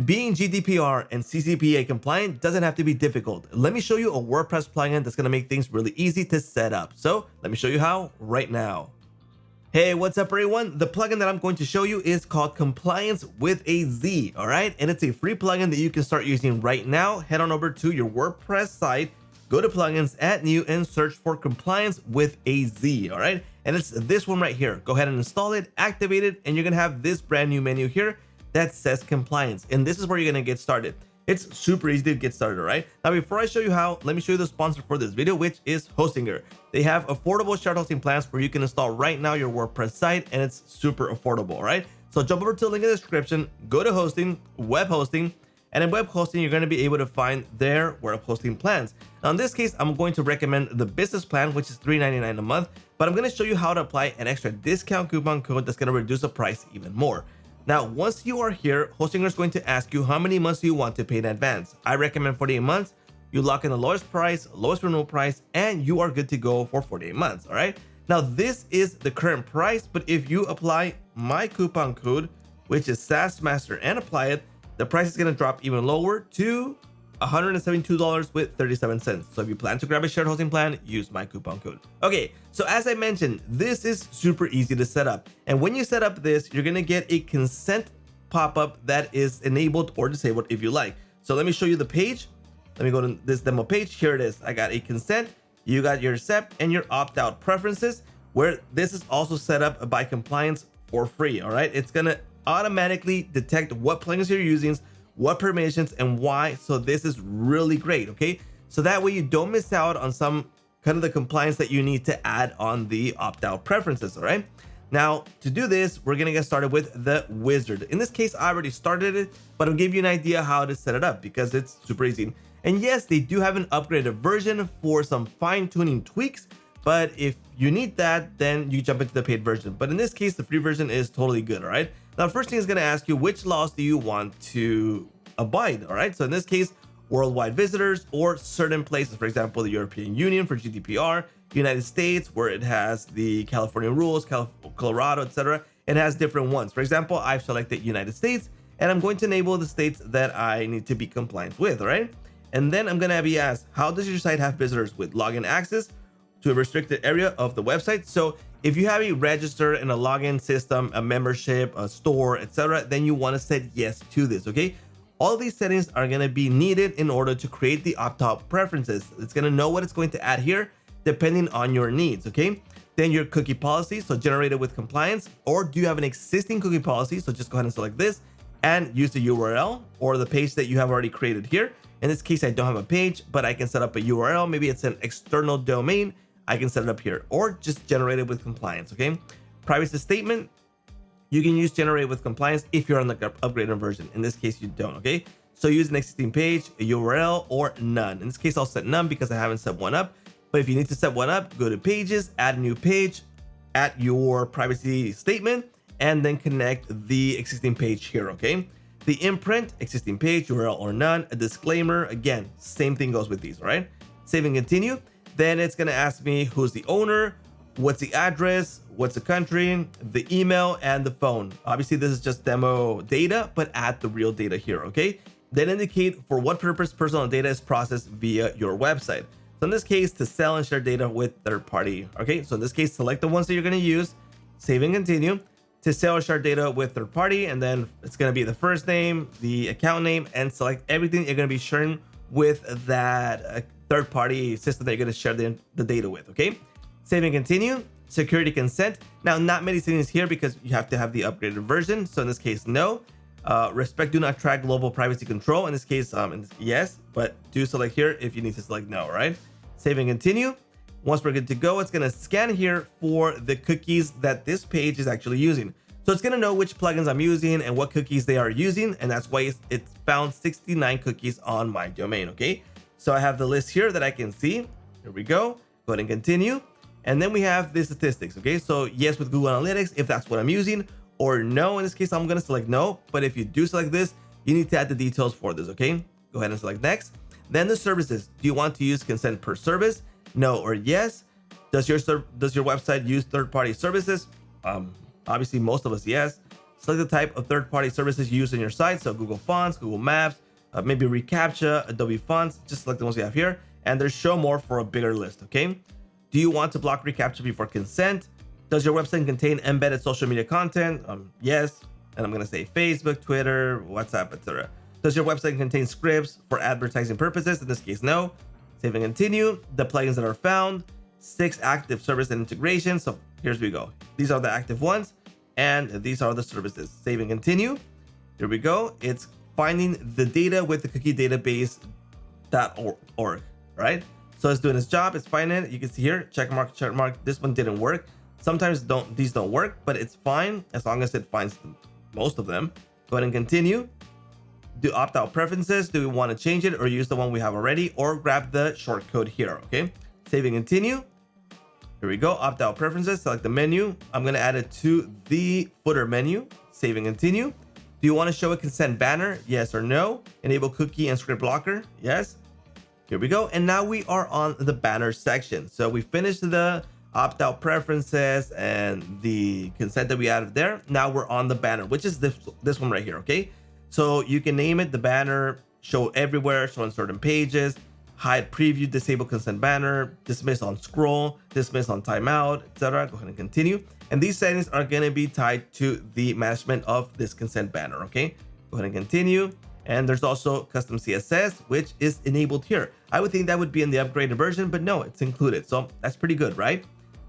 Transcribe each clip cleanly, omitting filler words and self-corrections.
Being GDPR and CCPA compliant doesn't have to be difficult. Let me show you a WordPress plugin that's going to make things really easy to set up. So let me show you how right now. Hey, what's up everyone? The plugin that I'm going to show you is called Complianz with a Z, all right? And it's a free plugin that you can start using right now. Head on over to your WordPress site, go to plugins, add new, and search for Complianz with a Z, all right? And it's this one right here. Go ahead and install it, activate it, and you're gonna have this brand new menu here that says Complianz. And this is where you're gonna get started. It's super easy to get started, right? Now, before I show you how, let me show you the sponsor for this video, which is Hostinger. They have affordable shared hosting plans where you can install right now your WordPress site, and it's super affordable, right? So jump over to the link in the description, go to hosting, web hosting, and in web hosting, you're gonna be able to find their web hosting plans. Now, in this case, I'm going to recommend the business plan, which is $3.99 a month, but I'm gonna show you how to apply an extra discount coupon code that's gonna reduce the price even more. Now, once you are here, Hostinger is going to ask you how many months you want to pay in advance. I recommend 48 months. You lock in the lowest price, lowest renewal price, and you are good to go for 48 months, all right? Now, this is the current price, but if you apply my coupon code, which is SAASMASTER, and apply it, the price is gonna drop even lower to $172.37. So if you plan to grab a shared hosting plan, use my coupon code. Okay, so as I mentioned, this is super easy to set up. And when you set up this, you're gonna get a consent pop-up that is enabled or disabled if you like. So let me show you the page. Let me go to this demo page. Here it is. I got a consent, you got your accept and your opt-out preferences, where this is also set up by Complianz for free, all right? It's gonna automatically detect what plugins you're using, what permissions and why. So this is really great, okay? So that way you don't miss out on some kind of the compliance that you need to add on the opt-out preferences, all right? Now, to do this, we're gonna get started with the wizard. In this case, I already started it, but I'll give you an idea how to set it up because it's super easy. And yes, they do have an upgraded version for some fine-tuning tweaks, but if you need that, then you jump into the paid version. But in this case, the free version is totally good, all right? Now, first thing is going to ask you, which laws do you want to abide, all right? So in this case, worldwide visitors or certain places, for example, the European Union for GDPR, United States, where it has the California rules, Colorado, etc. It has different ones. For example, I've selected United States, and I'm going to enable the states that I need to be compliant with, all right? And then I'm going to be asked, how does your site have visitors with login access to a restricted area of the website? So if you have a register and a login system, a membership, a store, etc., then you want to set yes to this, okay? All these settings are going to be needed in order to create the opt-out preferences. It's going to know what it's going to add here depending on your needs, okay? Then your cookie policy, so generated with Complianz, or do you have an existing cookie policy? So just go ahead and select this and use the URL or the page that you have already created here. In this case, I don't have a page, but I can set up a URL. Maybe it's an external domain. I can set it up here or just generate it with Complianz, okay? Privacy statement, you can use generate with Complianz if you're on the upgraded version. In this case, you don't, okay? So use an existing page, a URL, or none. In this case, I'll set none because I haven't set one up. But if you need to set one up, go to pages, add a new page, add your privacy statement, and then connect the existing page here, okay? The imprint, existing page, URL or none, a disclaimer, again, same thing goes with these, all right? Save and continue. Then it's gonna ask me who's the owner, what's the address, what's the country, the email, and the phone. Obviously, this is just demo data, but add the real data here, okay? Then indicate for what purpose personal data is processed via your website. So in this case, to sell and share data with third party, okay? So in this case, select the ones that you're gonna use, save and continue. To sell or share data with third party, and then it's gonna be the first name, the account name, and select everything you're gonna be sharing with that third party system that you're gonna share the data with, okay? Save and continue. Security consent. Now, not many settings here because you have to have the upgraded version. So in this case, no. Respect do not track global privacy control. In this case, yes, but do select here if you need to select no, right? Save and continue. Once we're good to go, it's gonna scan here for the cookies that this page is actually using. So it's gonna know which plugins I'm using and what cookies they are using, and that's why it's found 69 cookies on my domain, okay? So I have the list here that I can see. Here we go. Go ahead and continue. And then we have the statistics, okay? So yes with Google Analytics, if that's what I'm using, or no. In this case, I'm gonna select no. But if you do select this, you need to add the details for this, okay? Go ahead and select next. Then the services. Do you want to use consent per service? No or yes. Does your website use third-party services? Obviously, most of us, yes. select the type of third-party services used in your site. So Google Fonts, Google Maps, maybe reCAPTCHA, Adobe Fonts, just select the ones you have here. And there's show more for a bigger list, okay? Do you want to block reCAPTCHA before consent? Does your website contain embedded social media content? Yes. And I'm gonna say Facebook, Twitter, WhatsApp, etc. Does your website contain scripts for advertising purposes? In this case, no. Save and continue. The plugins that are found, 6 active service and integrations. So here's we go. These are the active ones, and these are the services. Save and continue. Here we go. It's finding the data with the cookie database.org, right? So it's doing its job. It's finding it. You can see here, check mark, check mark. This one didn't work. Sometimes these don't work, but it's fine as long as it finds most of them. Go ahead and continue. Do opt-out preferences. Do we want to change it or use the one we have already, or grab the short code here? Okay, save and continue. Here we go. Opt-out preferences. Select the menu. I'm going to add it to the footer menu. Save and continue. Do you want to show a consent banner? Yes or no? Enable cookie and script blocker? Yes. Here we go. And now we are on the banner section. So we finished the opt-out preferences and the consent that we added there. Now we're on the banner, which is this one right here. Okay. So you can name it the banner, show everywhere, show on certain pages, hide preview, disable consent banner, dismiss on scroll, dismiss on timeout, etc. Go ahead and continue. And these settings are going to be tied to the management of this consent banner. Okay, go ahead and continue. And there's also custom CSS, which is enabled here. I would think that would be in the upgraded version, but no, it's included. So that's pretty good, right?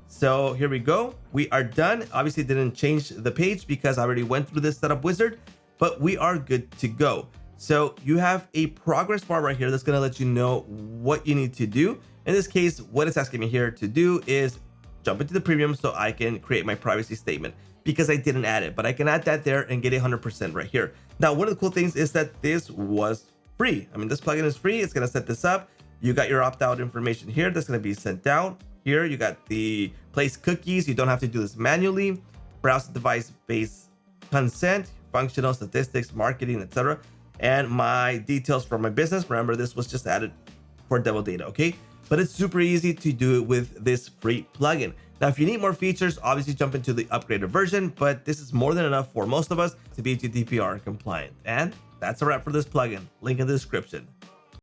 So here we go. We are done. Obviously didn't change the page because I already went through this setup wizard, but we are good to go. So you have a progress bar right here that's going to let you know what you need to do. In this case, what it's asking me here to do is jump into the premium so I can create my privacy statement, because I didn't add it, but I can add that there and get 100% right here. Now, one of the cool things is that this was free. I mean, this plugin is free. It's going to set this up. You got your opt-out information here that's going to be sent out. Here, you got the place cookies. You don't have to do this manually. Browse device-based consent, functional statistics, marketing, etc. And my details for my business. Remember, this was just added for demo data, okay? But it's super easy to do it with this free plugin. Now, if you need more features, obviously jump into the upgraded version, but this is more than enough for most of us to be GDPR compliant. And that's a wrap for this plugin. Link in the description.